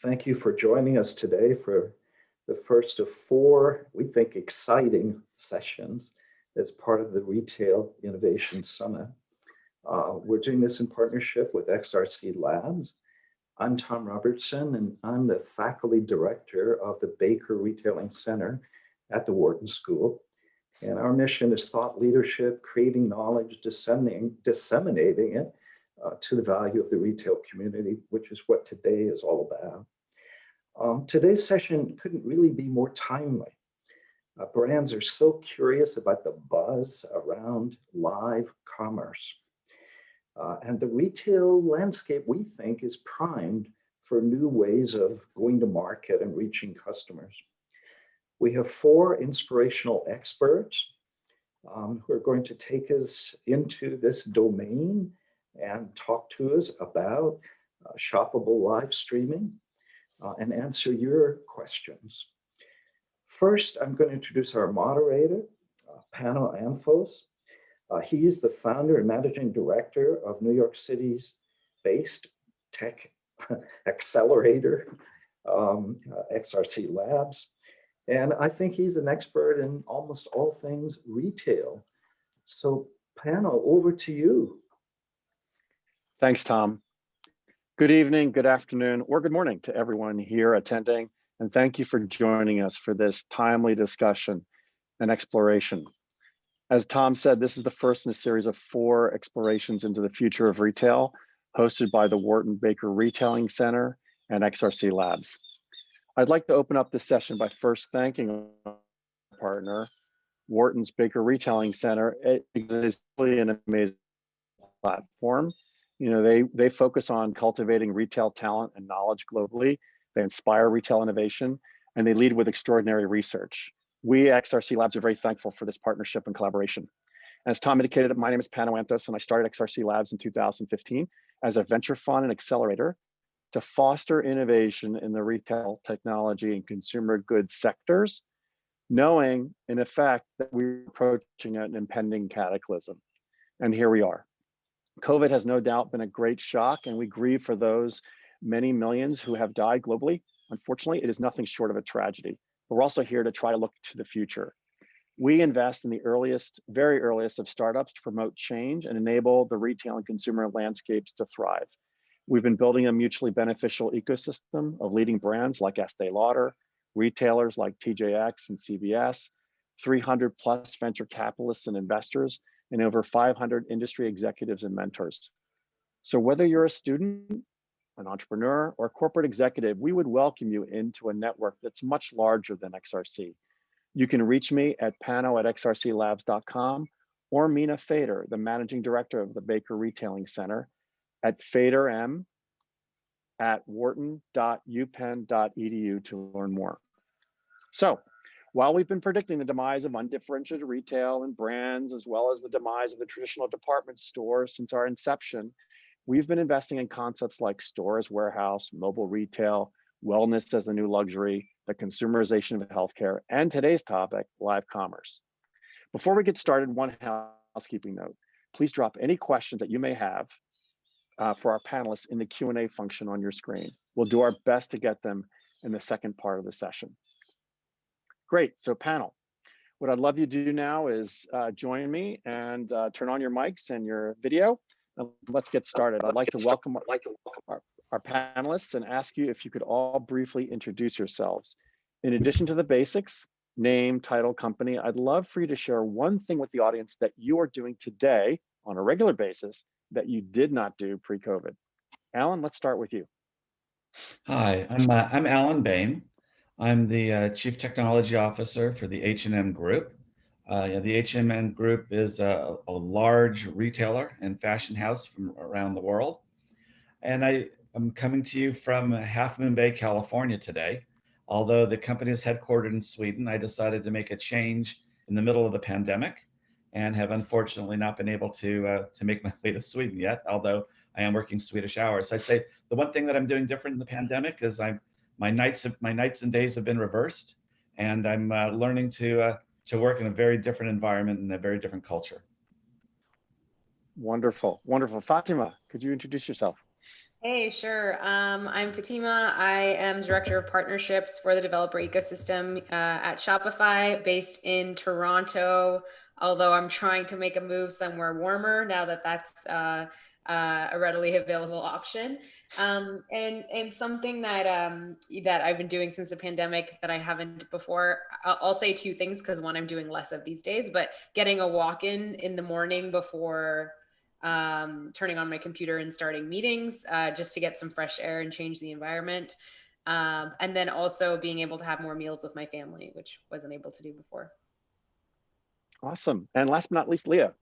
Thank you for joining us today for the first of four, we think, exciting sessions as part of the Retail Innovation Summit. We're doing this in partnership with XRC Labs. I'm Tom Robertson, and I'm the faculty director of the Baker Retailing Center at the Wharton School. And our mission is thought leadership, creating knowledge, disseminating it to the value of the retail community, which is what today is all about. Today's session couldn't really be more timely. Brands are so curious about the buzz around live commerce. And the retail landscape, we think, is primed for new ways of going to market and reaching customers. We have four inspirational experts who are going to take us into this domain and talk to us about shoppable live streaming and answer your questions. First, I'm going to introduce our moderator, Pano Anthos. He is the founder and managing director of New York City's based tech accelerator, XRC Labs. And I think he's an expert in almost all things retail. So Pano, over to you. Thanks, Tom. Good evening, good afternoon, or good morning to everyone here attending. And thank you for joining us for this timely discussion and exploration. As Tom said, this is the first in a series of four explorations into the future of retail, hosted by the Wharton Baker Retailing Center and XRC Labs. I'd like to open up this session by first thanking our partner, Wharton's Baker Retailing Center. It is really an amazing platform. You know, they focus on cultivating retail talent and knowledge globally. They inspire retail innovation, and they lead with extraordinary research. We at XRC Labs are very thankful for this partnership and collaboration. As Tom indicated, my name is Pano Anthos, and I started XRC Labs in 2015 as a venture fund and accelerator to foster innovation in the retail, technology, and consumer goods sectors, knowing, in effect, that we were approaching an impending cataclysm. And here we are. COVID has no doubt been a great shock, and we grieve for those many millions who have died globally. Unfortunately, it is nothing short of a tragedy. But we're also here to try to look to the future. We invest in the very earliest of startups to promote change and enable the retail and consumer landscapes to thrive. We've been building a mutually beneficial ecosystem of leading brands like Estee Lauder, retailers like TJX and CVS, 300 plus venture capitalists and investors, and over 500 industry executives and mentors. So whether you're a student, an entrepreneur, or a corporate executive, we would welcome you into a network that's much larger than XRC. You can reach me at pano@xrclabs.com or Mina Fader, the managing director of the Baker Retailing Center, at faderm@wharton.upenn.edu to learn more. So, while we've been predicting the demise of undifferentiated retail and brands, as well as the demise of the traditional department store since our inception, we've been investing in concepts like store as warehouse, mobile retail, wellness as a new luxury, the consumerization of healthcare, and today's topic, live commerce. Before we get started, one housekeeping note. Please drop any questions that you may have for our panelists in the Q&A function on your screen. We'll do our best to get them in the second part of the session. Great, so panel. What I'd love you to do now is join me and turn on your mics and your video. Let's get started. I'd like to welcome our panelists and ask you if you could all briefly introduce yourselves. In addition to the basics, name, title, company, I'd love for you to share one thing with the audience that you are doing today on a regular basis that you did not do pre-COVID. Alan, let's start with you. Hi, I'm Alan Boehme. I'm the Chief Technology Officer for the H&M Group. The H&M Group is a large retailer and fashion house from around the world. And I'm coming to you from Half Moon Bay, California today. Although the company is headquartered in Sweden, I decided to make a change in the middle of the pandemic and have unfortunately not been able to make my way to Sweden yet, although I am working Swedish hours. So I'd say the one thing that I'm doing different in the pandemic is my nights and days have been reversed, and I'm learning to work in a very different environment and a very different culture. Wonderful, wonderful. Fatima, could you introduce yourself? Hey, sure. I'm Fatima. I am Director of Partnerships for the developer ecosystem at Shopify, based in Toronto, although I'm trying to make a move somewhere warmer now that that's a readily available option. And something that I've been doing since the pandemic that I haven't before, I'll say two things because one, I'm doing less of these days, but getting a walk-in the morning before turning on my computer and starting meetings just to get some fresh air and change the environment. And then also being able to have more meals with my family, which wasn't able to do before. Awesome. And last but not least, Leah.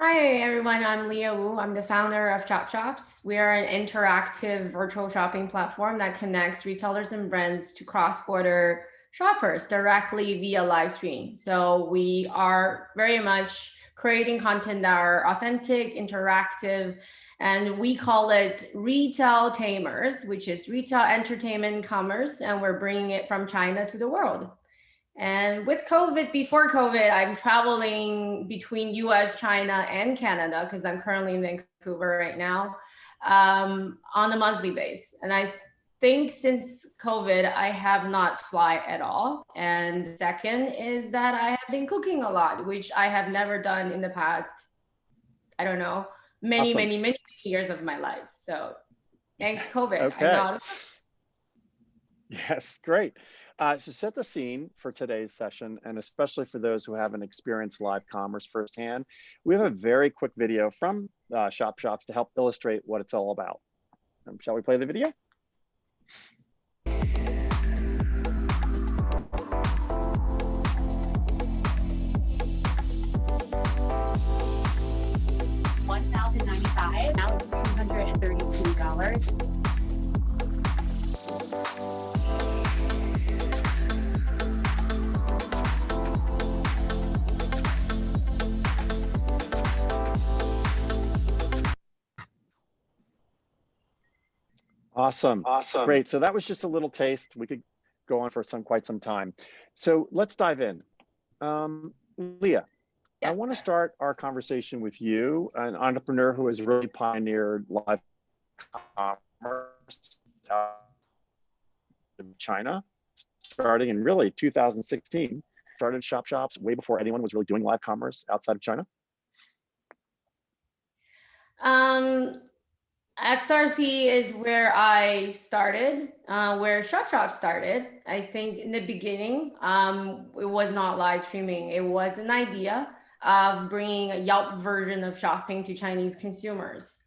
Hi, everyone. I'm Leah Wu. I'm the founder of ShopShops. We are an interactive virtual shopping platform that connects retailers and brands to cross-border shoppers directly via live stream. So we are very much creating content that are authentic, interactive, and we call it retail tamers, which is retail entertainment commerce, and we're bringing it from China to the world. And with COVID, before COVID, I'm traveling between US, China, and Canada, because I'm currently in Vancouver right now, on a monthly basis. And I think since COVID, I have not fly at all. And second is that I have been cooking a lot, which I have never done in the past, I don't know, many years of my life. So thanks, COVID. Okay. Yes, great. To set the scene for today's session, and especially for those who haven't experienced live commerce firsthand, we have a very quick video from ShopShops to help illustrate what it's all about. Shall we play the video? $1,095. Now it's $232. Awesome. Great. So that was just a little taste. We could go on for quite some time. So let's dive in. Leah, I want to start our conversation with you, an entrepreneur who has really pioneered live commerce in China, starting in really 2016. Started ShopShops way before anyone was really doing live commerce outside of China. XRC is where I started, where ShopShops started. I think in the beginning, it was not live streaming. It was an idea of bringing a Yelp version of shopping to Chinese consumers.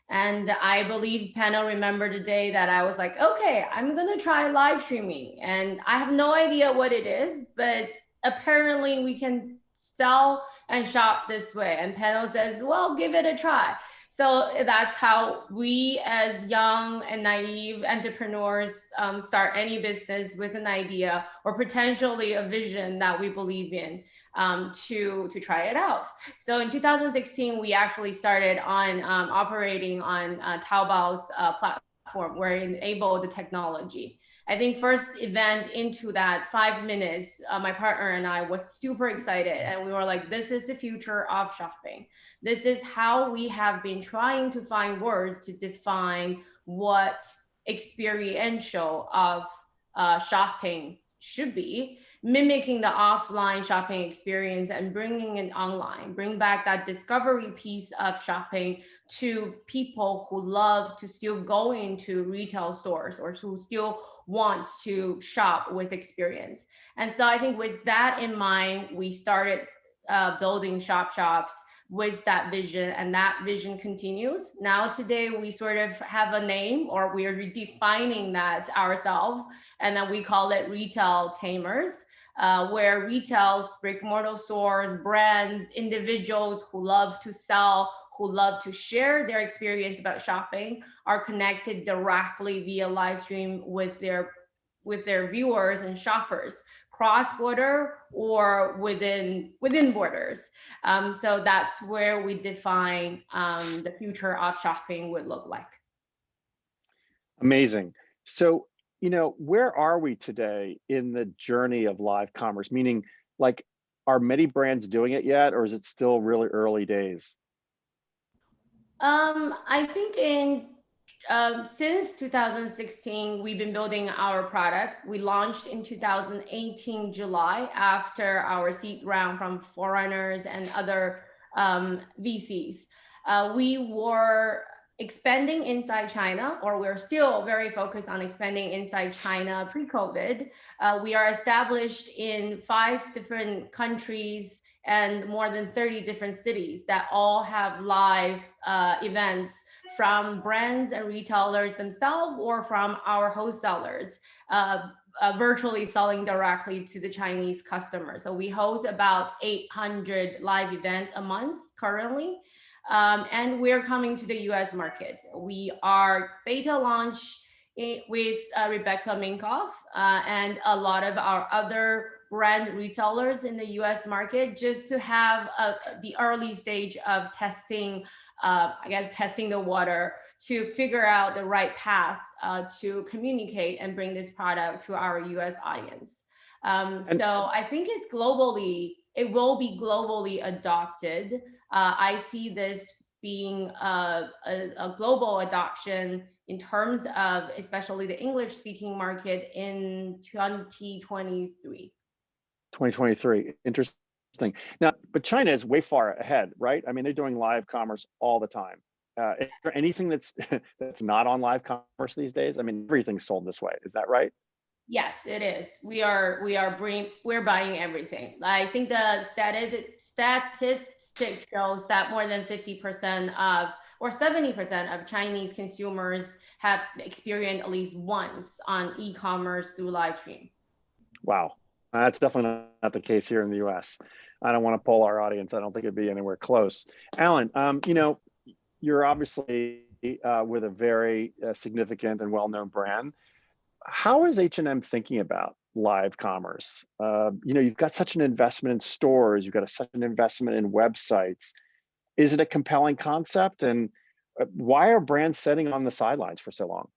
And I believe Pano remembered the day that I was like, okay, I'm gonna try live streaming. And I have no idea what it is, but apparently we can sell and shop this way. And Pano says, well, give it a try. So that's how we, as young and naive entrepreneurs, start any business with an idea or potentially a vision that we believe in, to try it out. So in 2016, we actually started on operating on Taobao's platform where it enabled the technology. I think first event into that 5 minutes, my partner and I was super excited, and we were like, this is the future of shopping. This is how we have been trying to find words to define what experiential of shopping should be, mimicking the offline shopping experience and bringing it online, bring back that discovery piece of shopping to people who love to still go into retail stores or who still want to shop with experience. And so I think with that in mind, we started building ShopShops with that vision, and that vision continues. Now today we sort of have a name, or we are redefining that ourselves, and then we call it Retail Tamers, where retail's brick and mortar stores, brands, individuals who love to sell, who love to share their experience about shopping are connected directly via live stream with their viewers and shoppers, cross-border or within borders. So that's where we define the future of shopping would look like. Amazing. So, where are we today in the journey of live commerce? Meaning, like, are many brands doing it yet, or is it still really early days? I think Since 2016, we've been building our product. We launched in 2018 July after our seed round from foreigners and other VCs. We were expanding inside China, or we're still very focused on expanding inside China pre-COVID. We are established in 5 different countries and more than 30 different cities that all have live events from brands and retailers themselves or from our wholesalers, virtually selling directly to the Chinese customers. So we host about 800 live events a month currently. And we're coming to the US market. We are beta launch with Rebecca Minkoff and a lot of our other brand retailers in the US market, just to have the early stage of testing, testing the water to figure out the right path to communicate and bring this product to our US audience. So I think it will be globally adopted. I see this being a global adoption in terms of especially the English speaking market in 2023. 2023, interesting. Now, but China is way far ahead, right? I mean, they're doing live commerce all the time. Is there anything that's not on live commerce these days? I mean, everything's sold this way. Is that right? Yes, it is. We're buying everything. I think the statistic shows that more than 50% of or 70% of Chinese consumers have experienced at least once on e-commerce through live stream. Wow, that's definitely not the case here in the US. I don't want to poll our audience. I don't think it'd be anywhere close. Alan, you know, you're obviously with a very significant and well-known brand. How is H&M thinking about live commerce? You know, you've got such an investment in stores, you've got such an investment in websites. Is it a compelling concept? And why are brands sitting on the sidelines for so long?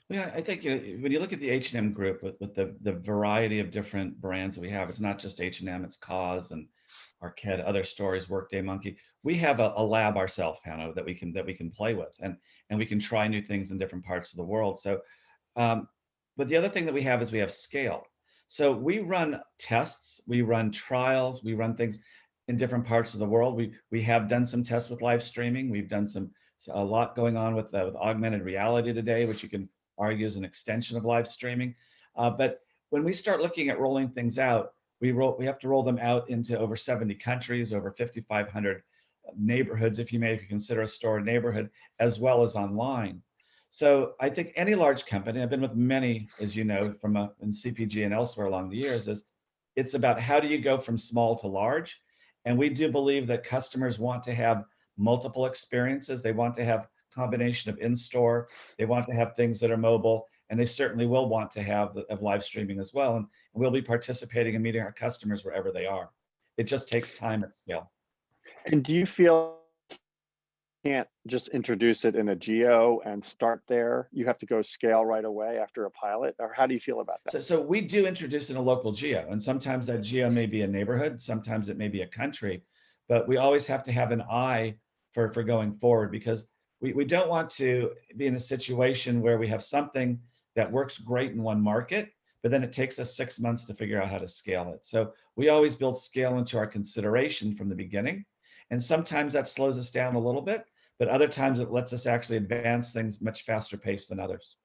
Yeah, I think when you look at the H&M group with the variety of different brands that we have, it's not just H&M, it's Cause and Arquette, other stories, Workday Monkey. We have a lab ourselves, Pano, that we can play with, and we can try new things in different parts of the world. So, but the other thing that we have is we have scale. So we run tests, we run trials, we run things in different parts of the world. We have done some tests with live streaming. We've done a lot going on with augmented reality today, which you can argue is an extension of live streaming. But when we start looking at rolling things out, we have to roll them out into over 70 countries, over 5,500 neighborhoods, if you consider a store a neighborhood, as well as online. So I think any large company, I've been with many, as you know, in CPG and elsewhere along the years, it's about how do you go from small to large? And we do believe that customers want to have multiple experiences. They want to have combination of in-store, they want to have things that are mobile, and they certainly will want to have live streaming as well. And we'll be participating and meeting our customers wherever they are. It just takes time at scale. And do you feel you can't just introduce it in a geo and start there? You have to go scale right away after a pilot? Or how do you feel about that? So we do introduce in a local geo, and sometimes that geo may be a neighborhood, sometimes it may be a country, but we always have to have an eye for going forward, because we don't want to be in a situation where we have something that works great in one market, but then it takes us 6 months to figure out how to scale it. So we always build scale into our consideration from the beginning. And sometimes that slows us down a little bit, but other times it lets us actually advance things much faster paced than others.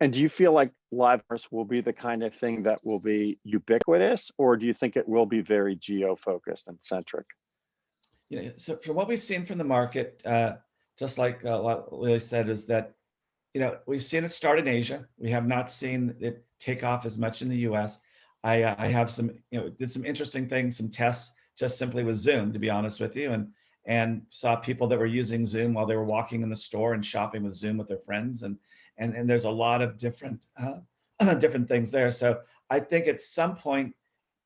And do you feel like live commerce will be the kind of thing that will be ubiquitous, or do you think it will be very geo-focused and centric? You know, so from what we've seen from the market, just like what Leah said, is that, you know, we've seen it start in Asia. We have not seen it take off as much in the US. I have did some interesting things, some tests just simply with Zoom, to be honest with you, and saw people that were using Zoom while they were walking in the store and shopping with Zoom with their friends. And there's a lot of different things there. So I think at some point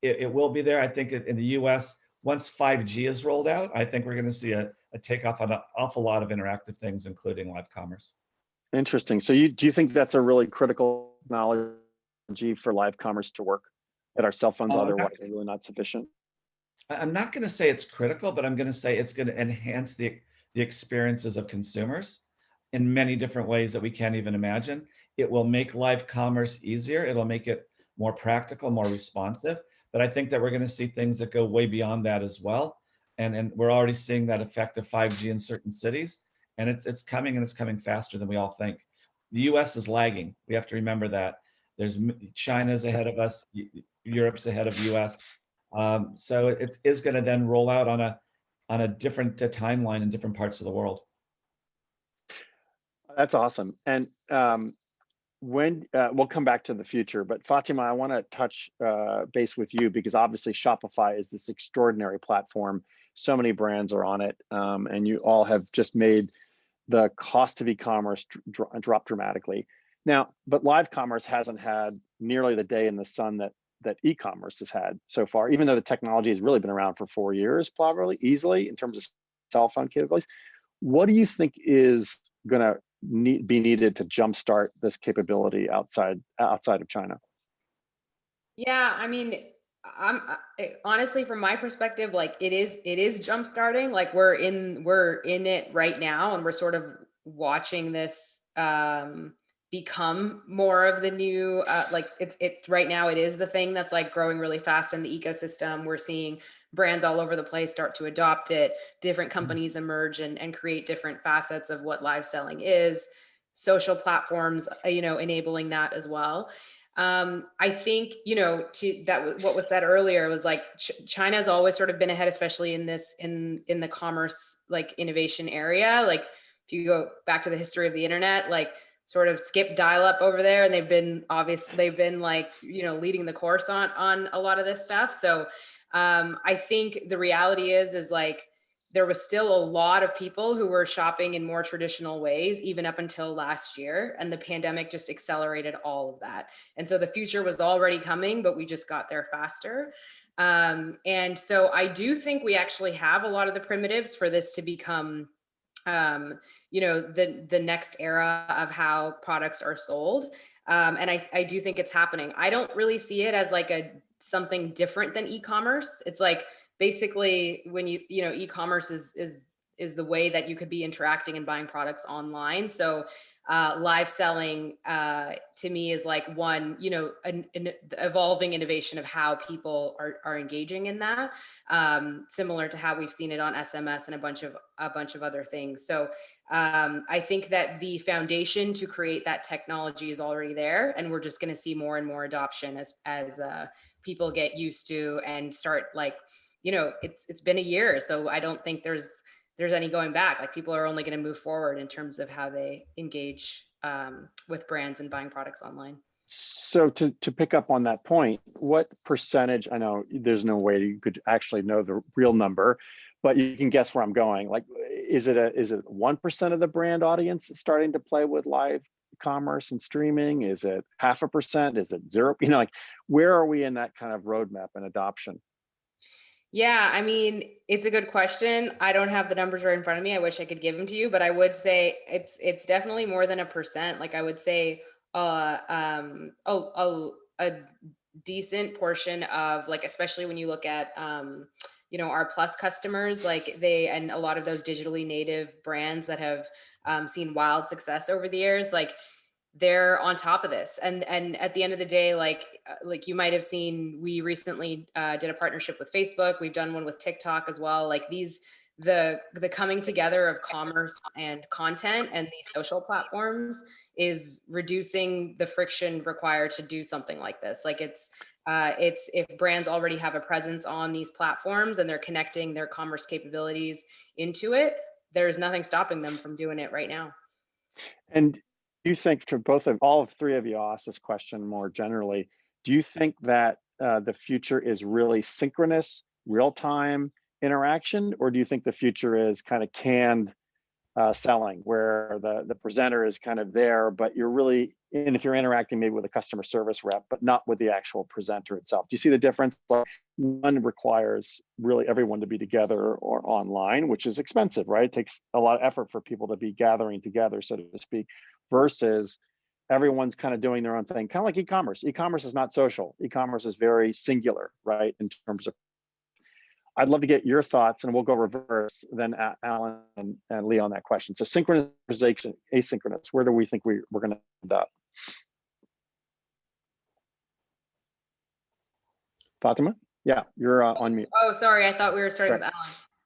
it will be there. I think in the US, once 5G is rolled out, I think we're going to see a takeoff on an awful lot of interactive things, including live commerce. Interesting. So do you think that's a really critical technology for live commerce to work, that our cell phones otherwise are really not sufficient? I'm not going to say it's critical, but I'm going to say it's going to enhance the experiences of consumers. in many different ways that we can't even imagine. It will make live commerce easier. It'll make it more practical, more responsive. But I think that we're going to see things that go way beyond that as well. And we're already seeing that effect of 5G in certain cities. And it's coming, and it's coming faster than we all think. The US is lagging. We have to remember that. There's China's ahead of us, Europe's ahead of US. So it is going to then roll out on a different timeline in different parts of the world. That's awesome. And when we'll come back to the future, but Fatima, I want to touch base with you because obviously Shopify is this extraordinary platform. So many brands are on it, and you all have just made the cost of e-commerce drop dramatically. Now, but live commerce hasn't had nearly the day in the sun that e-commerce has had so far, even though the technology has really been around for 4 years, probably easily in terms of cell phone capabilities. What do you think is going to be needed to jumpstart this capability outside of China? Yeah, I mean, honestly, from my perspective, like it is jump starting. Like we're in it right now, and we're sort of watching this become more of the new like it's right now it is the thing that's like growing really fast in the ecosystem. We're seeing brands all over the place start to adopt it, different companies emerge and create different facets of what live selling is, social platforms enabling that as well. I think, to that, what was said earlier was like China's always sort of been ahead, especially in the commerce, like innovation area. Like if you go back to the history of the internet, like sort of skip dial up over there, and they've been like, leading the course on a lot of this stuff. So I think the reality is like, there was still a lot of people who were shopping in more traditional ways, even up until last year. And the pandemic just accelerated all of that. And so the future was already coming, but we just got there faster. And so I do think we actually have a lot of the primitives for this to become, the next era of how products are sold. And I do think it's happening. I don't really see it as like something different than e-commerce. It's like, basically when e-commerce is the way that you could be interacting and buying products online. So live selling to me is like one, an evolving innovation of how people are engaging in that, similar to how we've seen it on SMS and a bunch of other things. So I think that the foundation to create that technology is already there, and we're just going to see more and more adoption as people get used to and start like, it's been a year, so I don't think there's any going back. Like people are only going to move forward in terms of how they engage with brands and buying products online. So to pick up on that point, what percentage, I know there's no way you could actually know the real number, but you can guess where I'm going. Like, is it 1% of the brand audience starting to play with live commerce and streaming? Is it 0.5%? Is it 0? Like where are we in that kind of roadmap and adoption? Yeah, I mean, it's a good question. I don't have the numbers right in front of me. I wish I could give them to you, but I would say it's definitely more than 1%. Like I would say a decent portion of, like, especially when you look at our Plus customers, like and a lot of those digitally native brands that have seen wild success over the years, like they're on top of this. And at the end of the day, like you might have seen, we recently did a partnership with Facebook. We've done one with TikTok as well. Like the coming together of commerce and content and these social platforms is reducing the friction required to do something like this. Like it's if brands already have a presence on these platforms and they're connecting their commerce capabilities into it, there's nothing stopping them from doing it right now. And you think, to all three of you, I'll ask this question more generally, do you think that the future is really synchronous, real-time interaction, or do you think the future is kind of canned selling, where the presenter is kind of there, but you're really, and if you're interacting maybe with a customer service rep, but not with the actual presenter itself? Do you see the difference? Like, one requires really everyone to be together or online, which is expensive, right? It takes a lot of effort for people to be gathering together, so to speak, versus everyone's kind of doing their own thing, kind of like e-commerce. E-commerce is not social. E-commerce is very singular, right? In terms of, I'd love to get your thoughts, and we'll go reverse, then Alan and Leah on that question. So synchronous versus asynchronous, where do we think we're going to end up? Fatima? Yeah, you're on mute. Oh, sorry. I thought we were starting Right. with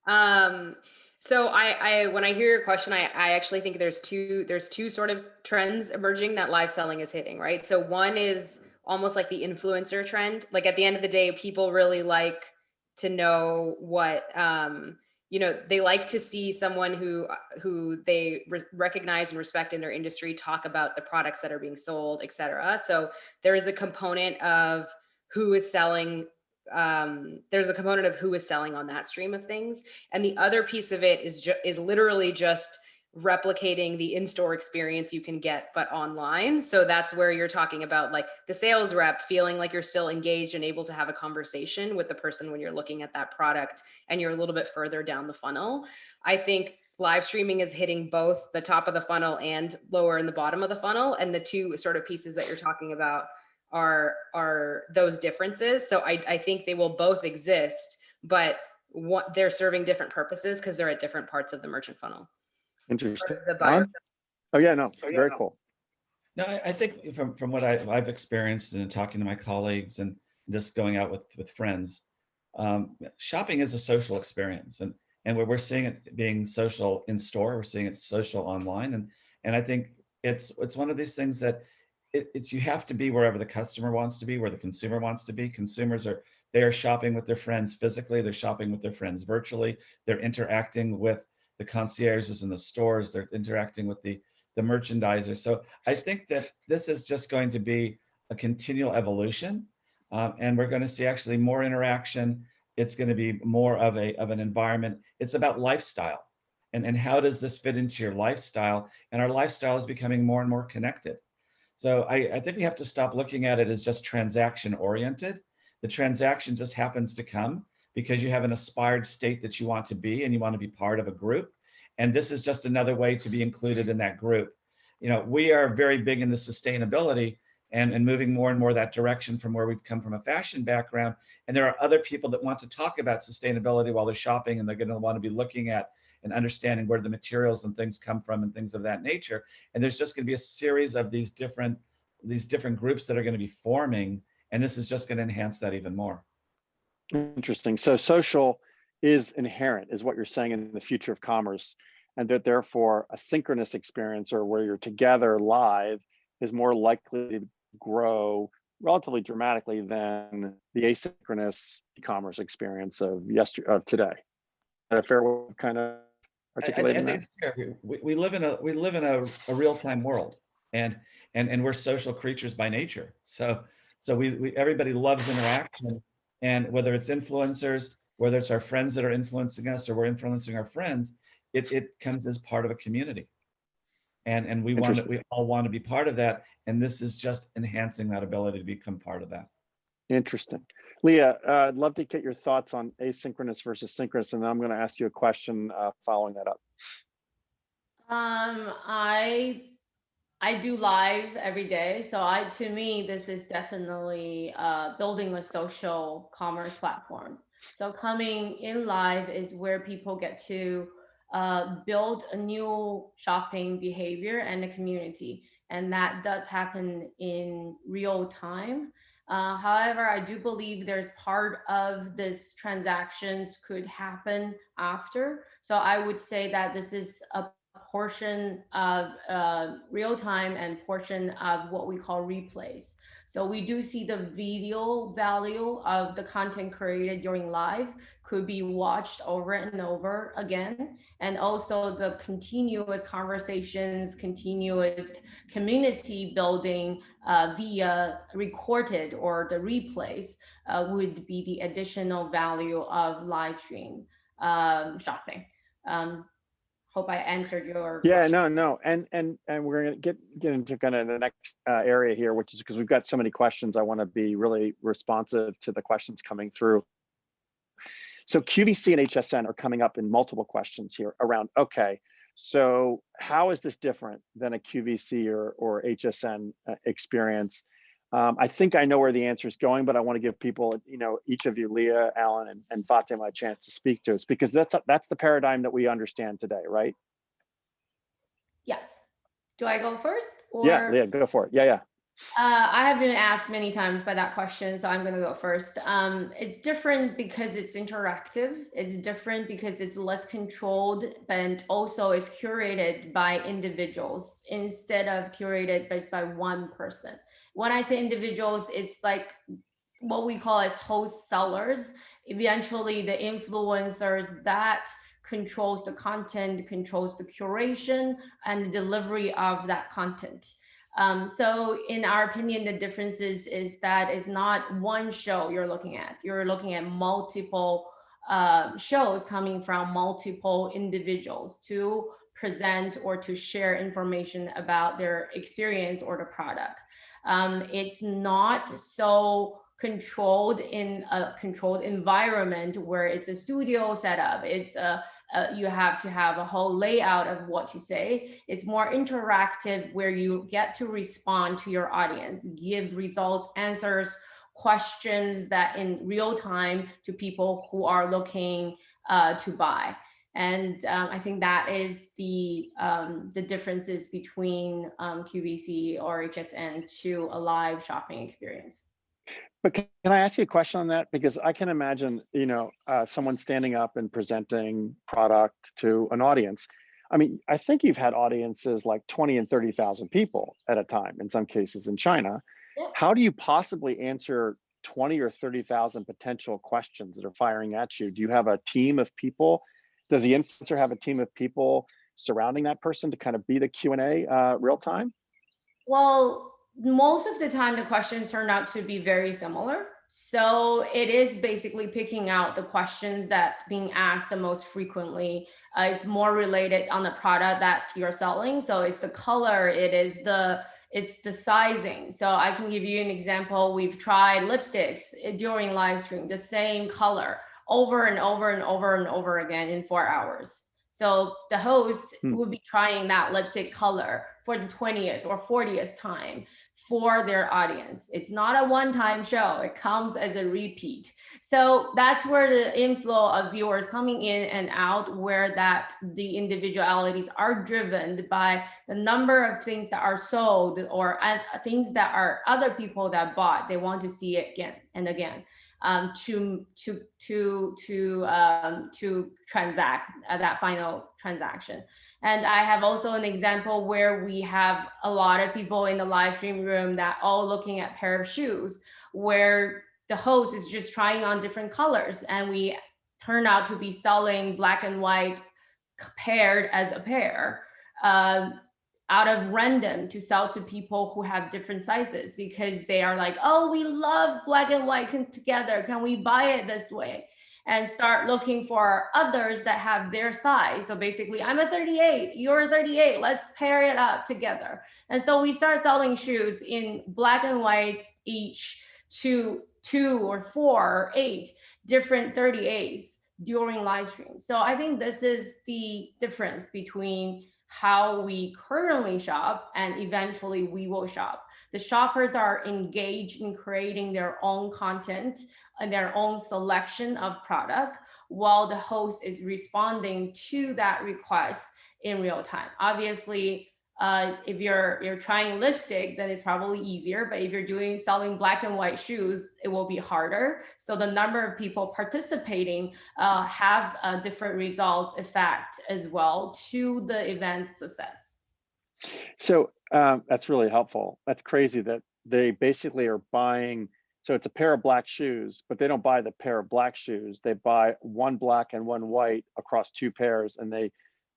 Alan. So I when I hear your question, I actually think there's two sort of trends emerging that live selling is hitting, right? So one is almost like the influencer trend. Like at the end of the day, people really like to know what they like to see someone who they recognize and respect in their industry talk about the products that are being sold, et cetera. So there is a component of who is selling. There's a component of who is selling on that stream of things, and the other piece of it is literally just replicating the in-store experience you can get but online. So that's where you're talking about like the sales rep feeling like you're still engaged and able to have a conversation with the person when you're looking at that product and you're a little bit further down the funnel. I think live streaming is hitting both the top of the funnel and lower in the bottom of the funnel, and the two sort of pieces that you're talking about are those differences. So I think they will both exist, but what they're serving different purposes because they're at different parts of the merchant funnel. Interesting. The buyer. Oh yeah, no, very cool. No, I think from what I've experienced and talking to my colleagues and just going out with friends, shopping is a social experience, and we're seeing it being social in store, we're seeing it social online, and I think it's one of these things that it's you have to be wherever the customer wants to be, where the consumer wants to be. Consumers they are shopping with their friends physically, they're shopping with their friends virtually, they're interacting with the concierges in the stores, they're interacting with the merchandisers. So I think that this is just going to be a continual evolution, and we're going to see actually more interaction. It's going to be more of an environment. It's about lifestyle, and how does this fit into your lifestyle? And our lifestyle is becoming more and more connected. So I think we have to stop looking at it as just transaction oriented. The transaction just happens to come because you have an aspired state that you want to be, and you want to be part of a group. And this is just another way to be included in that group. We are very big into sustainability and moving more and more that direction from where we've come from a fashion background. And there are other people that want to talk about sustainability while they're shopping, and they're going to want to be looking at and understanding where the materials and things come from and things of that nature. And there's just going to be a series of these different groups that are going to be forming, and this is just going to enhance that even more. Interesting. So social is inherent, is what you're saying, in the future of commerce, and that therefore a synchronous experience, or where you're together live, is more likely to grow relatively dramatically than the asynchronous e-commerce experience of today. Is that a fair way of kind of articulating that? I think we live in a real-time world, and we're social creatures by nature. So we everybody loves interaction, and whether it's influencers, whether it's our friends that are influencing us, or we're influencing our friends, it comes as part of a community, and we all want to be part of that, and this is just enhancing that ability to become part of that. Interesting. Leah, I'd love to get your thoughts on asynchronous versus synchronous, and then I'm going to ask you a question following that up. I do live every day, so to me this is definitely building a social commerce platform. So coming in live is where people get to build a new shopping behavior and a community, and that does happen in real time. However, I do believe there's part of this transactions could happen after. So I would say that this is a portion of real time and portion of what we call replays. So we do see the video value of the content created during live could be watched over and over again. And also the continuous conversations, continuous community building via recorded or the replays would be the additional value of live stream shopping. Hope I answered your question. No, and we're gonna get into kind of the next area here, which is because we've got so many questions. I want to be really responsive to the questions coming through. So QVC and HSN are coming up in multiple questions here around, okay, so how is this different than a QVC or HSN experience? I think I know where the answer is going, but I want to give people, each of you, Leah, Alan, and Fatima, a chance to speak to us, because that's the paradigm that we understand today, right? Yes. Do I go first? Yeah, Leah, go for it. Yeah. I have been asked many times by that question, so I'm going to go first. It's different because it's interactive. It's different because it's less controlled, but also it's curated by individuals instead of curated by one person. When I say individuals, it's like what we call as host sellers. Eventually, the influencers that controls the content, controls the curation and the delivery of that content. So in our opinion, the difference is that it's not one show you're looking at. You're looking at multiple shows coming from multiple individuals to present or to share information about their experience or the product. It's not so controlled in a controlled environment where it's a studio setup. It's you have to have a whole layout of what to say. It's more interactive where you get to respond to your audience, give results, answers, questions that in real time to people who are looking to buy. And I think that is the differences between QVC or HSN to a live shopping experience. But can I ask you a question on that? Because I can imagine, someone standing up and presenting product to an audience. I mean, I think you've had audiences like 20 and 30,000 people at a time, in some cases in China. Yeah. How do you possibly answer 20 or 30,000 potential questions that are firing at you? Do you have a team of people? Does the influencer have a team of people surrounding that person to kind of be the Q&A real time? Well, most of the time the questions turn out to be very similar. So it is basically picking out the questions that being asked the most frequently. It's more related on the product that you're selling. So it's the color, it's the sizing. So I can give you an example. We've tried lipsticks during live stream, the same color over and over and over and over again in 4 hours. So the host would be trying that lipstick color for the 20th or 40th time for their audience. It's not a one-time show. It comes as a repeat. So that's where the inflow of viewers coming in and out, where that the individualities are driven by the number of things that are sold or things that are other people that bought. They want to see it again and again. To transact that final transaction. And I have also an example where we have a lot of people in the live stream room that all looking at pair of shoes, where the host is just trying on different colors, and we turn out to be selling black and white paired as a pair. Out of random to sell to people who have different sizes, because they are like, oh, we love black and white together. Can we buy it this way? And start looking for others that have their size. So basically, I'm a 38, you're a 38, let's pair it up together. And so we start selling shoes in black and white, each to 2 or 4 or 8 different 38s during live stream. So I think this is the difference between how we currently shop and eventually we will shop. The shoppers are engaged in creating their own content and their own selection of product, while the host is responding to that request in real time. Obviously, if you're trying lipstick, then it's probably easier. But if you're selling black and white shoes, it will be harder. So the number of people participating have a different results effect as well to the event's success. So that's really helpful. That's crazy that they basically are buying. So it's a pair of black shoes, but they don't buy the pair of black shoes. They buy one black and one white across 2 pairs, and they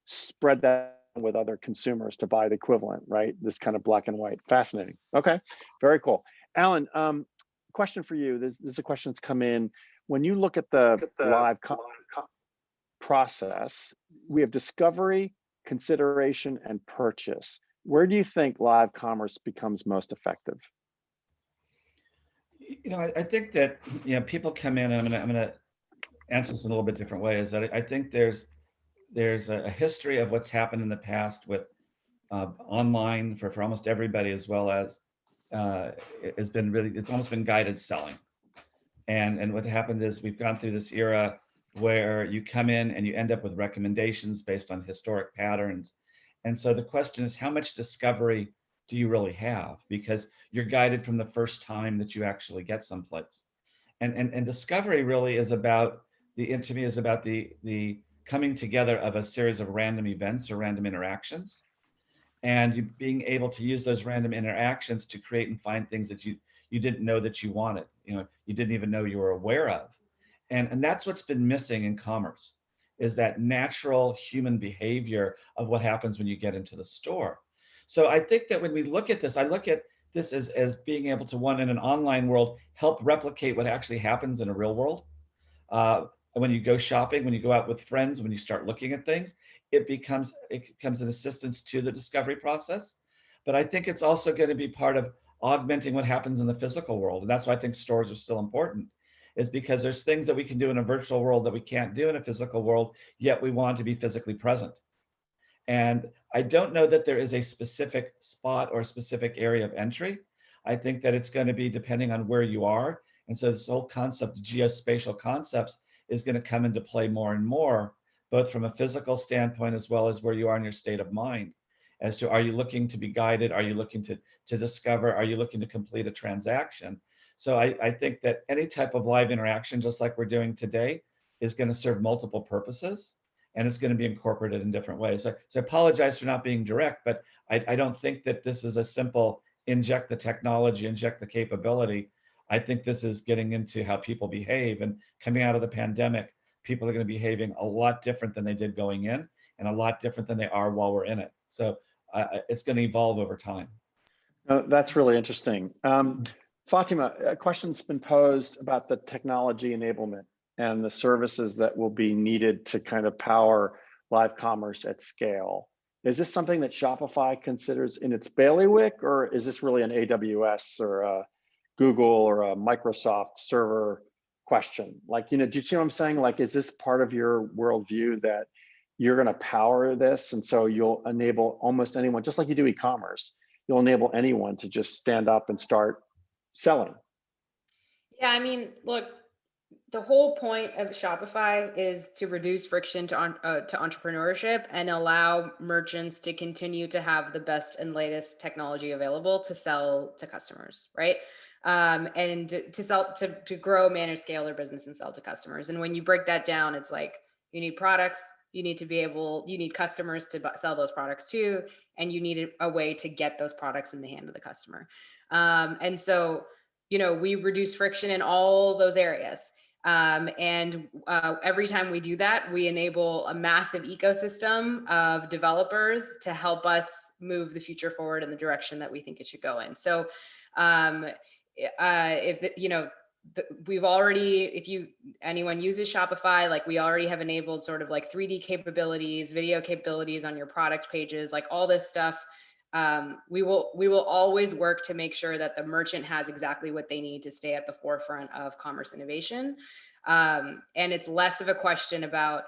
spread that with other consumers to buy the equivalent, right? This kind of black and white. Fascinating. Okay, very cool. Alan, question for you. This is a question that's come in. When you look at the live process, we have discovery, consideration, and purchase. Where do you think live commerce becomes most effective? I think that people come in, and I'm gonna answer this in a little bit different way. Is that I think there's a history of what's happened in the past with online for almost everybody, as well as has been really, it's almost been guided selling. And what happened is we've gone through this era where you come in and you end up with recommendations based on historic patterns. And so the question is, how much discovery do you really have? Because you're guided from the first time that you actually get someplace. And discovery really is about to me is about the coming together of a series of random events or random interactions, and you being able to use those random interactions to create and find things that you didn't know that you wanted, you didn't even know you were aware of. And that's what's been missing in commerce, is that natural human behavior of what happens when you get into the store. So I think that when we look at this, I look at this as being able to, one, in an online world, help replicate what actually happens in a real world. When you go shopping, when you go out with friends, when you start looking at things, it becomes an assistance to the discovery process. But I think it's also going to be part of augmenting what happens in the physical world. And that's why I think stores are still important, is because there's things that we can do in a virtual world that we can't do in a physical world, yet we want to be physically present. And I don't know that there is a specific spot or a specific area of entry. I think that it's going to be depending on where you are. And so this whole concept of geospatial concepts is going to come into play more and more, both from a physical standpoint as well as where you are in your state of mind, as to, are you looking to be guided? Are you looking to discover? Are you looking to complete a transaction? So I think that any type of live interaction, just like we're doing today, is going to serve multiple purposes, and it's going to be incorporated in different ways. So I apologize for not being direct, but I don't think that this is a simple inject the technology, inject the capability. I think this is getting into how people behave, and coming out of the pandemic, people are going to be behaving a lot different than they did going in, and a lot different than they are while we're in it. So it's going to evolve over time. That's really interesting. Fatima, a question's been posed about the technology enablement and the services that will be needed to kind of power live commerce at scale. Is this something that Shopify considers in its bailiwick, or is this really an AWS or a Google or a Microsoft server question? Like, do you see what I'm saying? Like, is this part of your worldview that you're going to power this, and so you'll enable almost anyone, just like you do e-commerce, you'll enable anyone to just stand up and start selling? Yeah, I mean, look, the whole point of Shopify is to reduce friction to entrepreneurship and allow merchants to continue to have the best and latest technology available to sell to customers, right? And to grow, manage, scale their business and sell to customers. And when you break that down, it's like, you need products, you need customers to sell those products to, and you need a way to get those products in the hand of the customer. And so, we reduce friction in all those areas. And every time we do that, we enable a massive ecosystem of developers to help us move the future forward in the direction that we think it should go in. So if anyone uses Shopify, like, we already have enabled sort of like 3D capabilities, video capabilities on your product pages, like all this stuff. We will always work to make sure that the merchant has exactly what they need to stay at the forefront of commerce innovation. And it's less of a question about,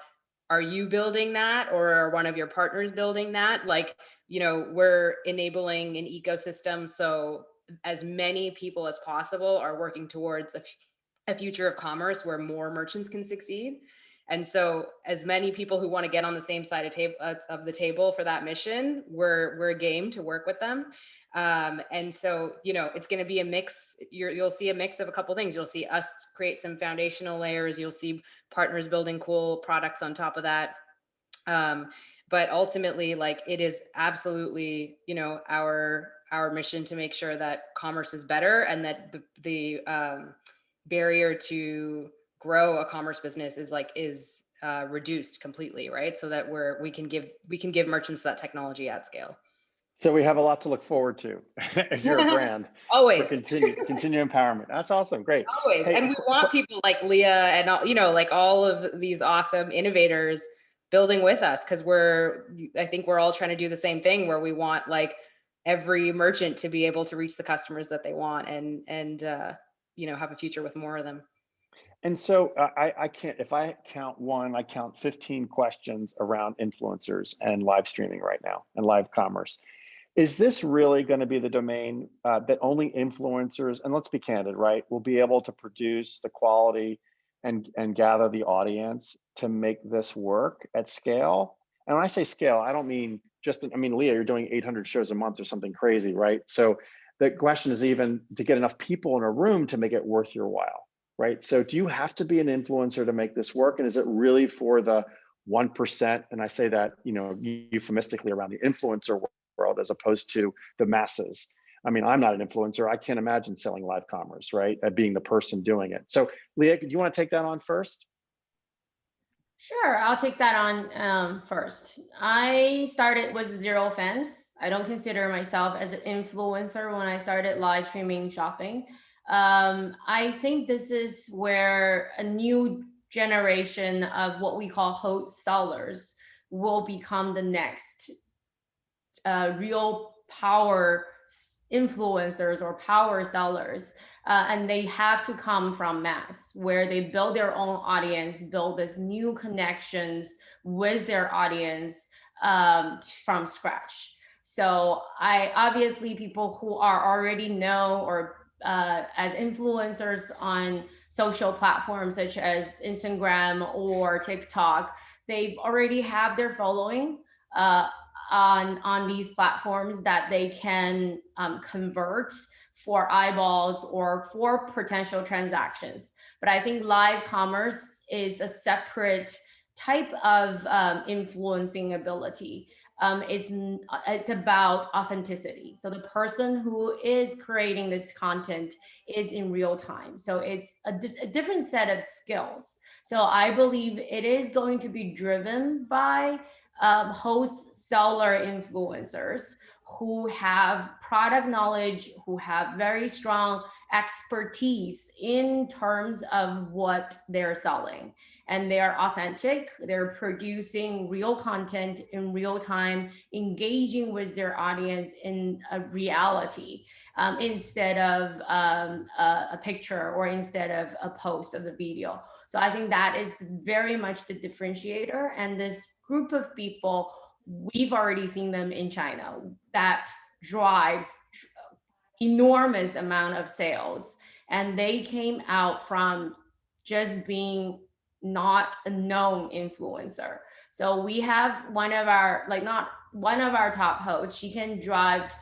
are you building that or are one of your partners building that? Like, we're enabling an ecosystem so as many people as possible are working towards a future of commerce where more merchants can succeed. And so as many people who want to get on the same side of the table for that mission, we're game to work with them. And so, it's going to be a mix. You'll see a mix of a couple things. You'll see us create some foundational layers. You'll see partners building cool products on top of that. But ultimately, like, it is absolutely, our mission to make sure that commerce is better, and that the barrier to grow a commerce business is reduced completely, right? So that we can give merchants that technology at scale. So we have a lot to look forward to if you're a brand. Always. For continue empowerment. That's awesome. Great. Always. Hey, and we want people like Leah and all, like all of these awesome innovators building with us, because I think we're all trying to do the same thing, where we want like every merchant to be able to reach the customers that they want and have a future with more of them. And so I can't, if I count one, I count 15 questions around influencers and live streaming right now and live commerce. Is this really going to be the domain that only influencers, and let's be candid, right, will be able to produce the quality and gather the audience to make this work at scale? And when I say scale, I don't mean just, I mean, Leah, you're doing 800 shows a month or something crazy, right? So the question is even to get enough people in a room to make it worth your while, right? So do you have to be an influencer to make this work? And is it really for the 1%? And I say that, you know, euphemistically around the influencer world as opposed to the masses. I mean, I'm not an influencer. I can't imagine selling live commerce, right? Being the person doing it. So Leah, do you want to take that on first? Sure, I'll take that on first. I started with zero offense. I don't consider myself as an influencer when I started live streaming shopping. I think this is where a new generation of what we call host sellers will become the next real power influencers or power sellers, and they have to come from mass, where they build their own audience, build this new connections with their audience from scratch. So I obviously people who are already know or as influencers on social platforms such as Instagram or TikTok, they've already have their following on these platforms that they can convert for eyeballs or for potential transactions. But I think live commerce is a separate type of influencing ability. It's about authenticity. So the person who is creating this content is in real time. So it's a different set of skills. So I believe it is going to be driven by host seller influencers who have product knowledge, who have very strong expertise in terms of what they're selling. And they're authentic, they're producing real content in real time, engaging with their audience in a reality instead of a picture or instead of a post of a video. So I think that is very much the differentiator. And this group of people, we've already seen them in China, that drives enormous amount of sales. And they came out from just being not a known influencer. So we have one of our, like not one of our top hosts, she can drive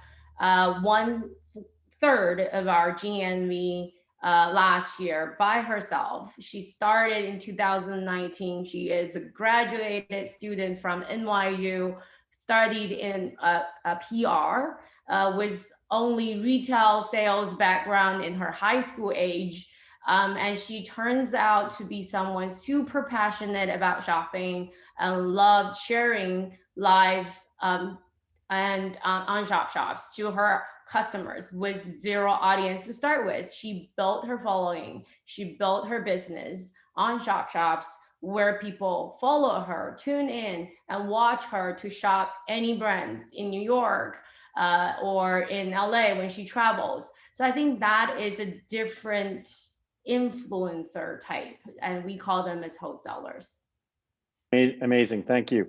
1/3 of our GMV last year by herself. She started in 2019. She is a graduated student from NYU, studied in a PR with only retail sales background in her high school age. And she turns out to be someone super passionate about shopping and loved sharing live and on ShopShops to her customers with zero audience to start with. She built her following. She built her business on ShopShops where people follow her, tune in and watch her to shop any brands in New York or in LA when she travels. So I think that is a different influencer type, and we call them as host sellers. Amazing, thank you.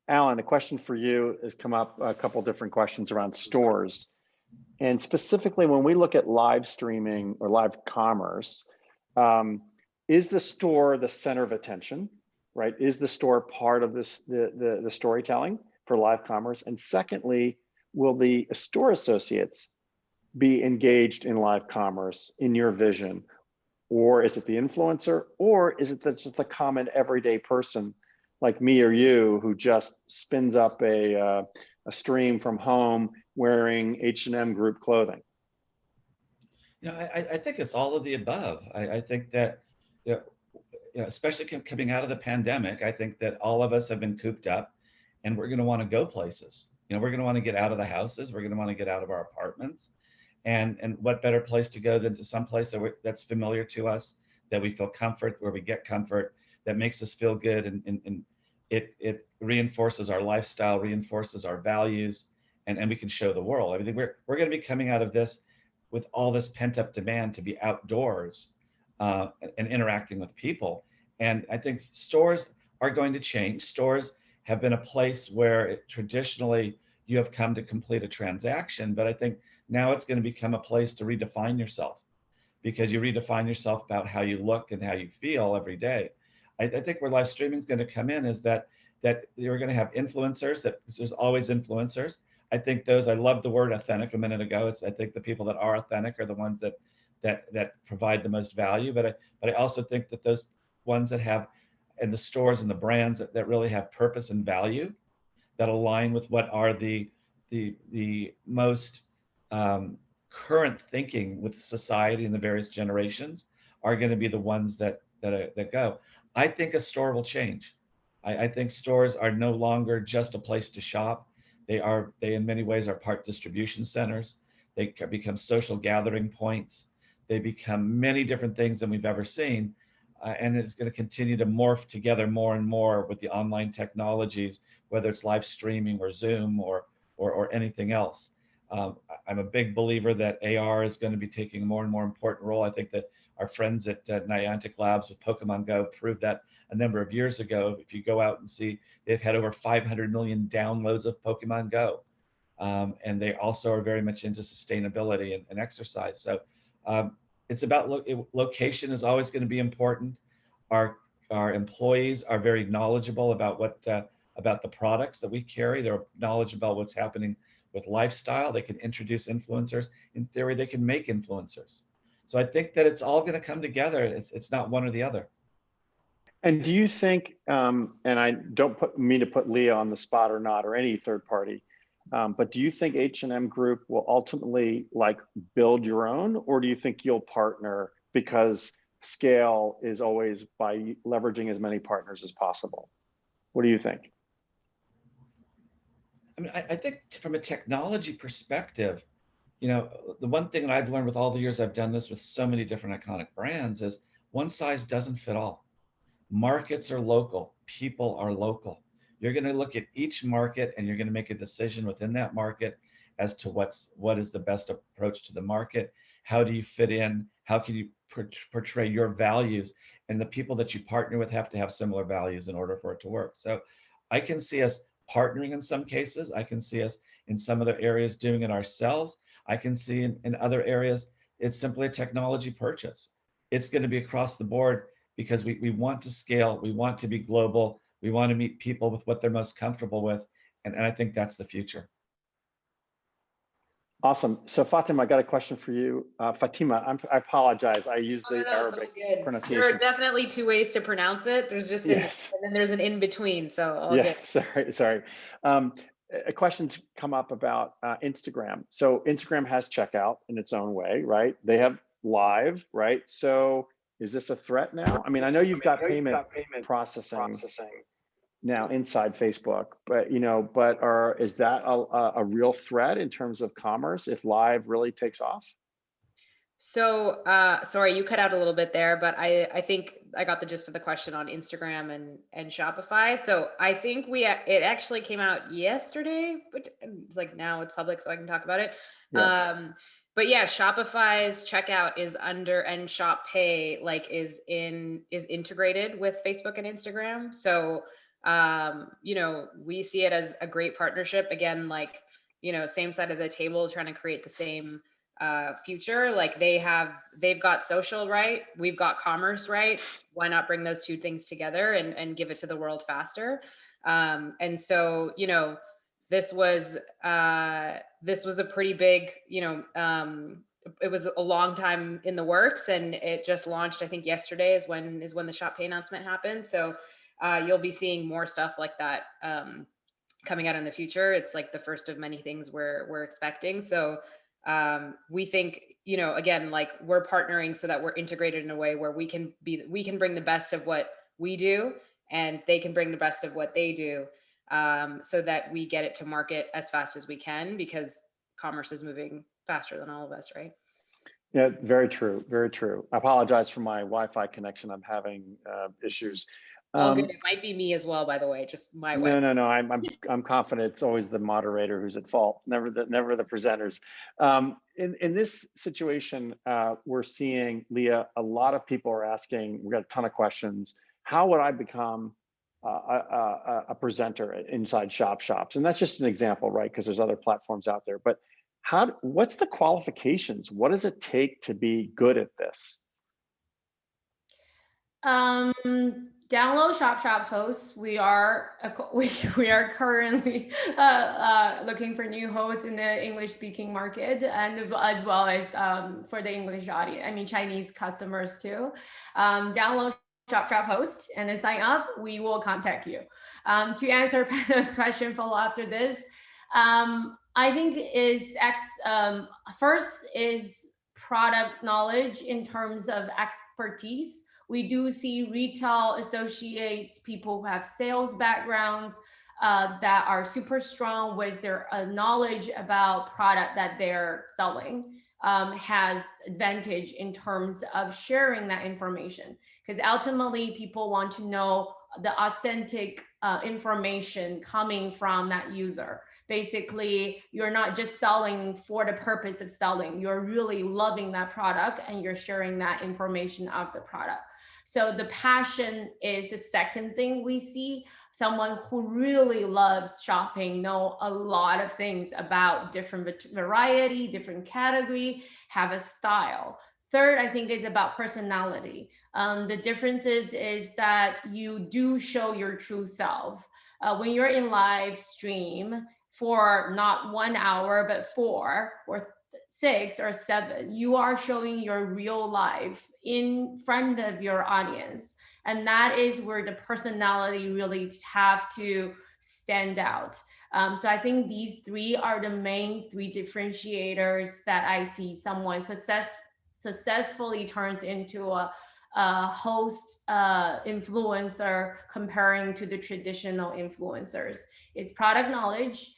Alan, a question for you has come up, a couple different questions around stores. And specifically when we look at live streaming or live commerce, is the store the center of attention, right? Is the store part of this, the storytelling for live commerce? And secondly, will the store associates be engaged in live commerce in your vision? Or is it the influencer? Or is it just the common everyday person like me or you who just spins up a stream from home wearing H&M group clothing? You know, I think it's all of the above. I think that, you know, especially coming out of the pandemic, I think that all of us have been cooped up and we're going to want to go places. You know, we're going to want to get out of the houses. We're going to want to get out of our apartments. And what better place to go than to some place that's familiar to us, that we feel comfort, where we get comfort, that makes us feel good, and it reinforces our lifestyle, reinforces our values, and we can show the world. I mean, we're going to be coming out of this with all this pent up demand to be outdoors and interacting with people. And I think stores are going to change. Stores have been a place where traditionally you have come to complete a transaction. But I think now it's going to become a place to redefine yourself, because you redefine yourself about how you look and how you feel every day. I think where live streaming is going to come in is that you're going to have influencers, that there's always influencers. I think I love the word authentic a minute ago. I think the people that are authentic are the ones that provide the most value. But I also think that those ones that have, and the stores and the brands that really have purpose and value, that align with what are the most current thinking with society and the various generations, are going to be the ones that go. I think a store will change. I think stores are no longer just a place to shop. They in many ways are part distribution centers. They become social gathering points. They become many different things than we've ever seen. And it's going to continue to morph together more and more with the online technologies, whether it's live streaming or Zoom or anything else. I'm a big believer that AR is going to be taking a more and more important role. I think that our friends at Niantic Labs with Pokemon Go proved that a number of years ago. If you go out and see, they've had over 500 million downloads of Pokemon Go. And they also are very much into sustainability and exercise. So it's about location is always going to be important. Our employees are very knowledgeable about about the products that we carry. They're knowledgeable about what's happening with lifestyle. They can introduce influencers. In theory, they can make influencers. So I think that it's all going to come together. It's not one or the other. And do you think, and I don't mean to put Leah on the spot or not, or any third party, but do you think H&M Group will ultimately build your own, or do you think you'll partner, because scale is always by leveraging as many partners as possible? What do you think? I mean, I think from a technology perspective, the one thing that I've learned with all the years I've done this with so many different iconic brands is one size doesn't fit all. Markets are local, people are local. You're going to look at each market and you're going to make a decision within that market as to what is the best approach to the market. How do you fit in? How can you portray your values? And the people that you partner with have to have similar values in order for it to work. So I can see us partnering in some cases. I can see us in some other areas doing it ourselves. I can see in other areas, it's simply a technology purchase. It's going to be across the board, because we want to scale. We want to be global. We want to meet people with what they're most comfortable with. And I think that's the future. Awesome. So Fatima, I got a question for you. Fatima, I apologize. I used the Arabic pronunciation. There are definitely two ways to pronounce it. There's just and then there's an in between. So all good. Sorry. A question's come up about Instagram. So Instagram has checkout in its own way, right? They have live, right? So is this a threat now? I mean, I know you've got payment processing now inside Facebook, but is that a real threat in terms of commerce if live really takes off? So sorry, you cut out a little bit there, but I think I got the gist of the question on Instagram and Shopify. So I think it actually came out yesterday, but it's now it's public, so I can talk about it. Yeah. But yeah, Shopify's checkout is under, and Shop Pay is integrated with Facebook and Instagram. So we see it as a great partnership. Again, same side of the table, trying to create the same future. They've got social right, we've got commerce right. Why not bring those two things together and give it to the world faster? And so this was a pretty big, it was a long time in the works, and it just launched, I think yesterday is when the Shop Pay announcement happened. So you'll be seeing more stuff like that coming out in the future. It's the first of many things we're expecting. So we think, again, we're partnering so that we're integrated in a way where we can bring the best of what we do, and they can bring the best of what they do, so that we get it to market as fast as we can, because commerce is moving faster than all of us, right? Yeah, very true. Very true. I apologize for my Wi-Fi connection. I'm having issues. Oh, good. It might be me as well, by the way. Just my way. No. I'm confident it's always the moderator who's at fault, never the presenters. In this situation, we're seeing, Leah, a lot of people are asking. We got a ton of questions. How would I become a presenter inside ShopShops. And that's just an example, right? Because there's other platforms out there. But what's the qualifications? What does it take to be good at this? Download ShopShop hosts. We are currently looking for new hosts in the English speaking market, and as well as for the English audience, I mean Chinese customers too. Download ShopShop host and then sign up. We will contact you. To answer Pano's question, follow after this. I think first is product knowledge in terms of expertise. We do see retail associates, people who have sales backgrounds that are super strong with their knowledge about product that they're selling, has advantage in terms of sharing that information. Because ultimately people want to know the authentic information coming from that user. Basically, you're not just selling for the purpose of selling, you're really loving that product and you're sharing that information of the product. So the passion is the second thing we see. Someone who really loves shopping, know a lot of things about different variety, different category, have a style. Third, I think, is about personality. The differences is that you do show your true self. When you're in live stream for not 1 hour, but 4 or 6 or 7, you are showing your real life in front of your audience. And that is where the personality really have to stand out. So I think these 3 are the main 3 differentiators that I see someone successfully turns into a host influencer comparing to the traditional influencers. It's product knowledge,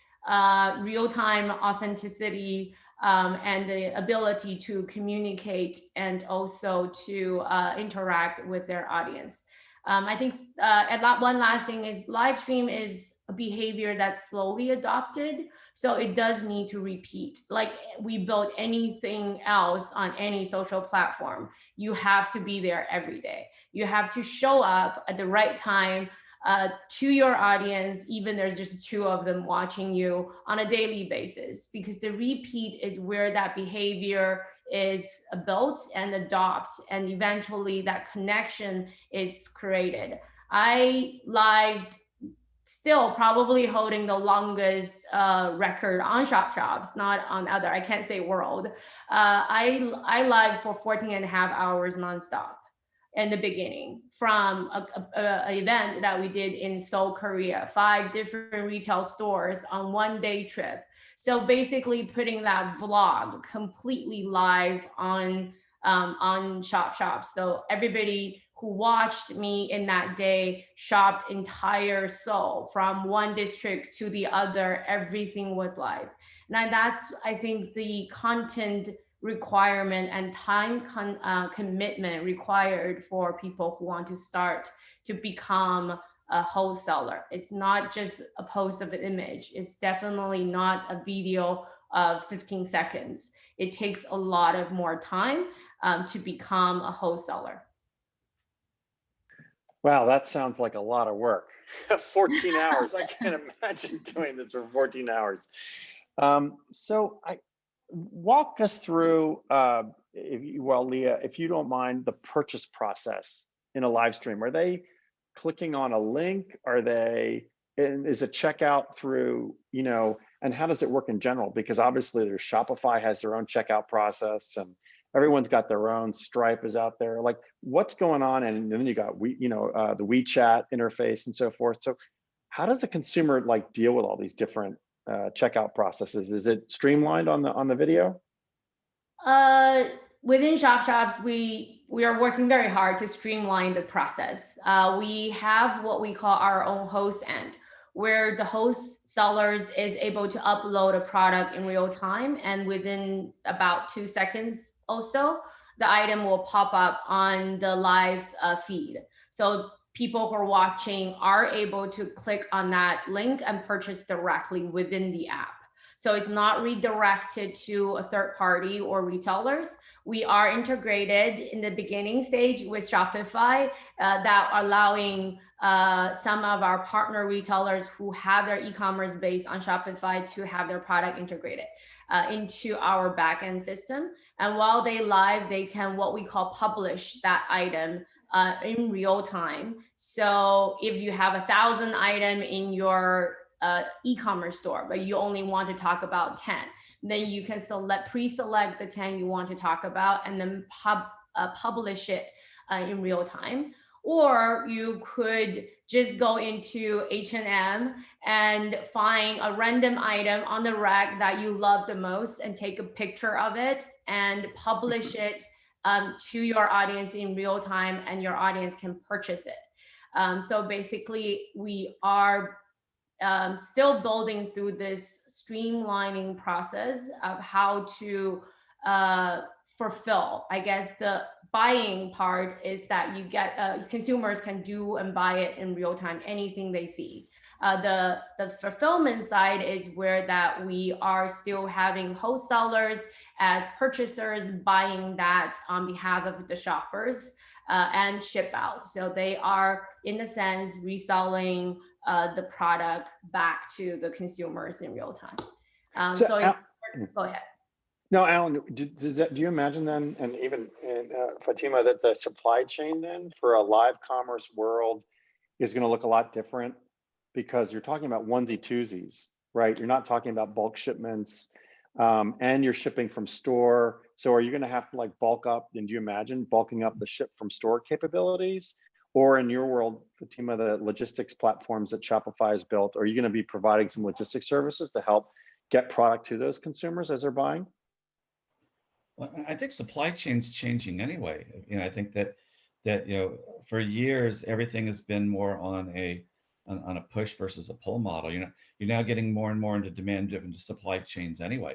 real-time authenticity, and the ability to communicate and also to interact with their audience. I think one last thing is live stream is a behavior that's slowly adopted. So it does need to repeat. Like we build anything else on any social platform, you have to be there every day. You have to show up at the right time to your audience, even there's just 2 of them watching you on a daily basis, because the repeat is where that behavior is built and adopted, and eventually that connection is created. I lived, still probably holding the longest record on ShopShops, not on other, I can't say world. I lived for 14.5 hours nonstop in the beginning from an event that we did in Seoul, Korea, 5 different retail stores on 1 day trip. So basically putting that vlog completely live on ShopShops. So everybody who watched me in that day shopped entire Seoul from 1 district to the other, everything was live. And that's, I think, the content requirement and time commitment required for people who want to start to become a wholesaler. It's not just a post of an image. It's definitely not a video of 15 seconds. It takes a lot of more time to become a wholesaler. Wow, that sounds like a lot of work. 14 hours, I can't imagine doing this for 14 hours. Walk us through, Leah, if you don't mind, the purchase process in a live stream. Are they clicking on a link? Is it checkout through, and how does it work in general? Because obviously there's Shopify has their own checkout process and everyone's got their own. Stripe is out there. Like what's going on? And then you got, the WeChat interface and so forth. So how does a consumer deal with all these different checkout processes? Is it streamlined on the video? Within ShopShops, we are working very hard to streamline the process. We have what we call our own host end, where the host sellers is able to upload a product in real time, and within about 2 seconds also, the item will pop up on the live feed. So people who are watching are able to click on that link and purchase directly within the app. So it's not redirected to a third party or retailers. We are integrated in the beginning stage with Shopify that are allowing some of our partner retailers who have their e-commerce based on Shopify to have their product integrated into our backend system. And while they live, they can what we call publish that item in real time. So if you have 1,000 items in your e-commerce store, but you only want to talk about 10, then you can pre-select the 10 you want to talk about and then publish it in real time. Or you could just go into H&M and find a random item on the rack that you love the most and take a picture of it and publish it to your audience in real time, and your audience can purchase it. So basically, we are still building through this streamlining process of how to fulfill. I guess the buying part is that you get consumers can do and buy it in real time, anything they see. The fulfillment side is where that we are still having wholesalers as purchasers buying that on behalf of the shoppers and ship out. So they are, in a sense, reselling the product back to the consumers in real time. Go ahead. No, Alan, do you imagine then, and even Fatima, that the supply chain then for a live commerce world is going to look a lot different? Because you're talking about onesie twosies, right? You're not talking about bulk shipments, and you're shipping from store. So are you going to have to like bulk up? And do you imagine bulking up the ship from store capabilities? Or in your world, Fatima, the logistics platforms that Shopify has built, are you going to be providing some logistics services to help get product to those consumers as they're buying? Well, I think supply chain's changing anyway. I think that for years everything has been more on a push versus a pull model. You're now getting more and more into demand-driven supply chains anyway,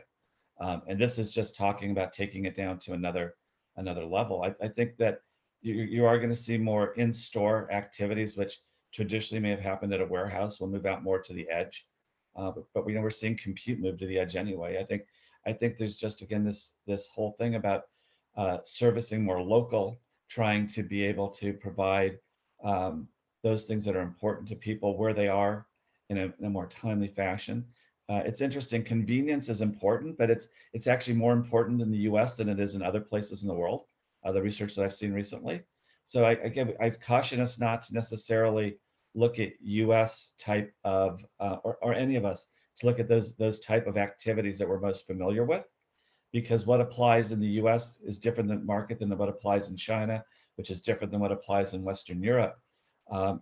and this is just talking about taking it down to another level. I think that you are going to see more in-store activities, which traditionally may have happened at a warehouse, will move out more to the edge. But we're seeing compute move to the edge anyway. I think there's just, again, this whole thing about servicing more local, trying to be able to provide those things that are important to people where they are in a more timely fashion. It's interesting. Convenience is important, but it's actually more important in the U.S. than it is in other places in the world. The research that I've seen recently. So I'd caution us not to necessarily look at U.S. type of or any of us to look at those type of activities that we're most familiar with, because what applies in the U.S. is different than market than what applies in China, which is different than what applies in Western Europe.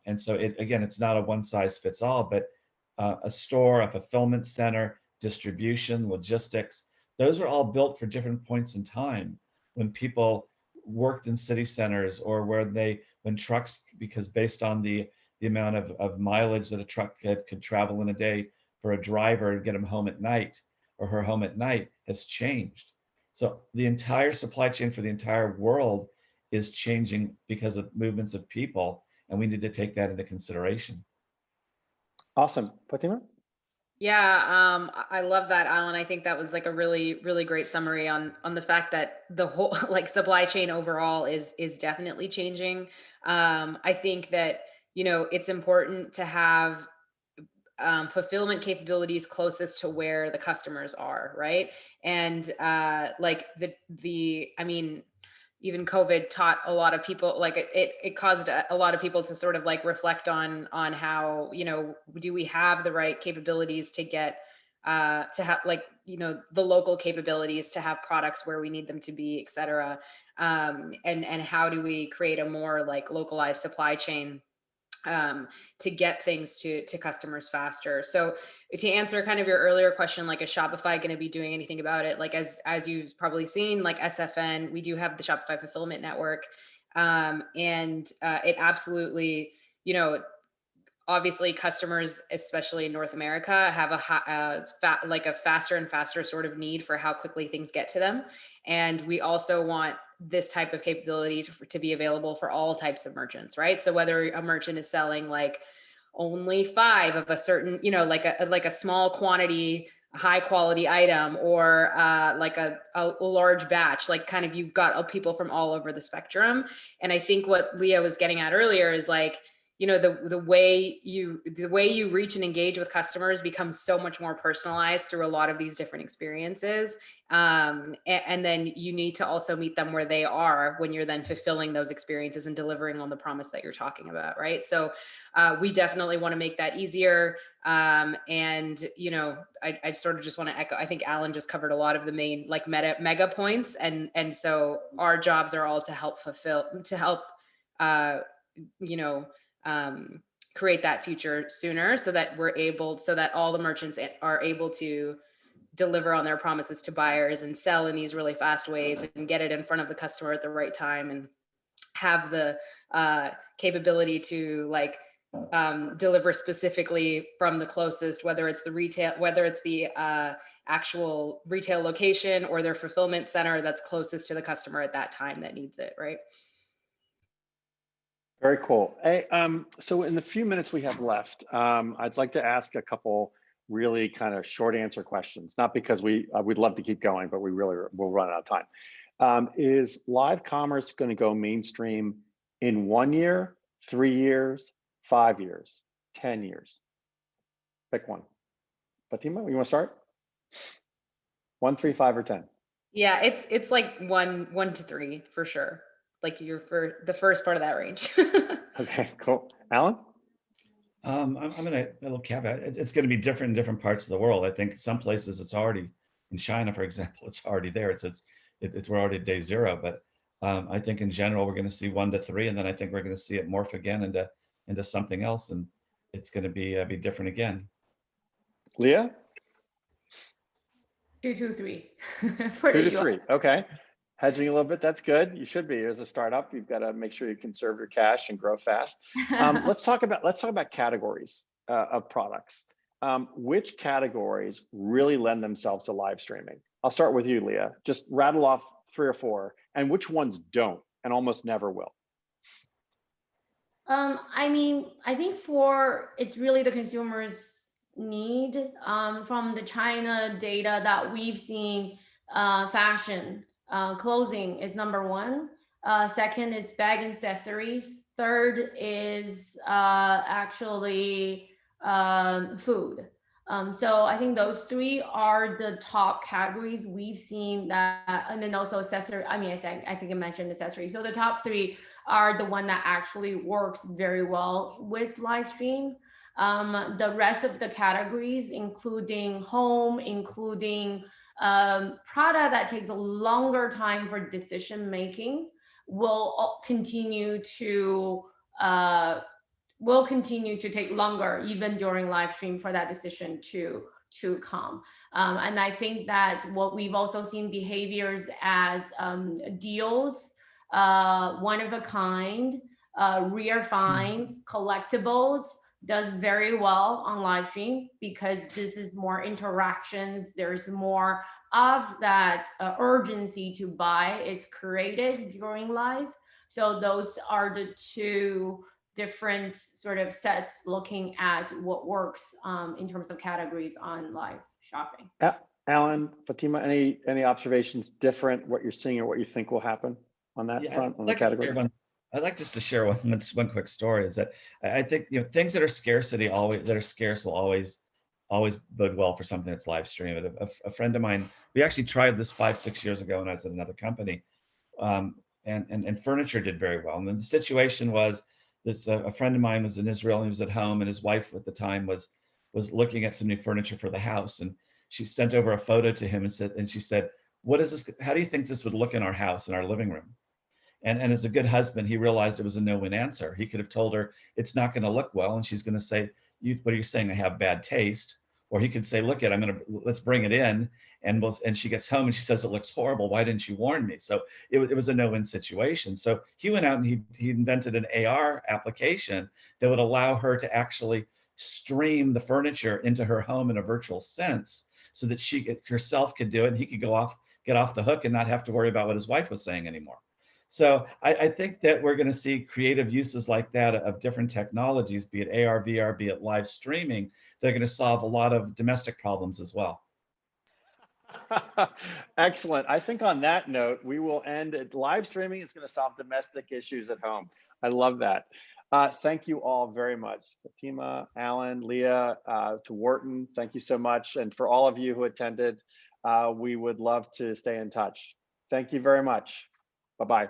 And so it's not a one size fits all, but a store, a fulfillment center, distribution, logistics, those are all built for different points in time when people worked in city centers, or when trucks, because based on the amount of mileage that a truck could travel in a day for a driver and get him home at night or her home at night has changed. So the entire supply chain for the entire world is changing because of movements of people, and we need to take that into consideration. Awesome. Fatima? Yeah, I love that, Alan. I think that was like a really, really great summary on the fact that the whole supply chain overall is definitely changing. I think that, it's important to have fulfillment capabilities closest to where the customers are, right? And even COVID taught a lot of people, it caused a lot of people to sort of reflect on how, do we have the right capabilities to get to have the local capabilities to have products where we need them to be, et cetera. And how do we create a more localized supply chain to get things to customers faster. So to answer kind of your earlier question, is Shopify going to be doing anything about it? As you've probably seen, SFN, we do have the Shopify Fulfillment Network. And it absolutely, obviously customers, especially in North America, have a faster and faster sort of need for how quickly things get to them. And we also want this type of capability to be available for all types of merchants, right? So whether a merchant is selling only 5 of a certain, like a small quantity high quality item or like a large batch, like kind of you've got people from all over the spectrum. And I think what Leah was getting at earlier is like, you know, the way you reach and engage with customers becomes so much more personalized through a lot of these different experiences. And then you need to also meet them where they are when you're then fulfilling those experiences and delivering on the promise that you're talking about, right? So we definitely want to make that easier. And, you know, I sort of just want to echo, I think Alan just covered a lot of the main like mega points. And so our jobs are all to help you know, create that future sooner so that so that all the merchants are able to deliver on their promises to buyers and sell in these really fast ways and get it in front of the customer at the right time and have the capability to like deliver specifically from the closest, whether it's the actual retail location or their fulfillment center that's closest to the customer at that time that needs it, right? Very cool. Hey, so in the few minutes we have left, I'd like to ask a couple really kind of short answer questions, not because we'd love to keep going, but we really will run out of time. Is live commerce going to go mainstream in 1 year, 3 years, 5 years, 10 years? Pick one. Fatima, you want to start? 1, 3, 5, or 10? Yeah, it's like 1 to 3 for sure. Like you're for the first part of that range. Okay, cool. Alan? I'm gonna a little caveat. It's going to be different in different parts of the world. I think some places it's already in China, for example, it's already there. It's we're already at day 0. But I think in general we're going to see 1 to 3, and then I think we're going to see it morph again into something else, and it's going to be different again. Leah? 2 to 3. 2 to 3. Okay. Hedging a little bit, that's good. You should be as a startup. You've got to make sure you conserve your cash and grow fast. Let's talk about categories of products. Which categories really lend themselves to live streaming? I'll start with you, Leah. Just rattle off 3 or 4, and which ones don't and almost never will. I mean, I think it's really the consumer's need. From the China data that we've seen, fashion, clothing is number 1. Second is bag accessories. Third is actually food. So I think those 3 are the top categories we've seen that, and then also accessory. I mean, I think I mentioned accessories. So the top 3 are the one that actually works very well with live stream. The rest of the categories, including home, including product that takes a longer time for decision making, will continue to take longer even during live stream for that decision to come. And I think that what we've also seen behaviors as deals, one of a kind, rare finds, collectibles, does very well on live stream because this is more interactions. There's more of that urgency to buy is created during live. So those are the 2 different sort of sets looking at what works in terms of categories on live shopping. Alan, Fatima, any observations different, what you're seeing or what you think will happen on that front, on the category? I'd like just to share one quick story. Is that I think things that are scarce will always bode well for something that's live streamed. A friend of mine, we actually tried this 5-6 years ago when I was at another company, and furniture did very well. And then the situation was this: a friend of mine was in Israel and he was at home, and his wife at the time was looking at some new furniture for the house, and she sent over a photo to him and she said, "What is this? How do you think this would look in our house, in our living room?" And as a good husband, he realized it was a no-win answer. He could have told her it's not going to look well, and she's going to say, "What are you saying? I have bad taste." Or he could say, "Look, let's bring it in," and she gets home and she says, "It looks horrible. Why didn't you warn me?" So it was a no-win situation. So he went out and he invented an AR application that would allow her to actually stream the furniture into her home in a virtual sense, so that she herself could do it, and he could get off the hook and not have to worry about what his wife was saying anymore. So I think that we're going to see creative uses like that of different technologies, be it AR, VR, be it live streaming. They're going to solve a lot of domestic problems as well. Excellent. I think on that note, we will end it. Live streaming is going to solve domestic issues at home. I love that. Thank you all very much. Fatima, Alan, Leah, to Wharton, thank you so much. And for all of you who attended, we would love to stay in touch. Thank you very much. Bye-bye.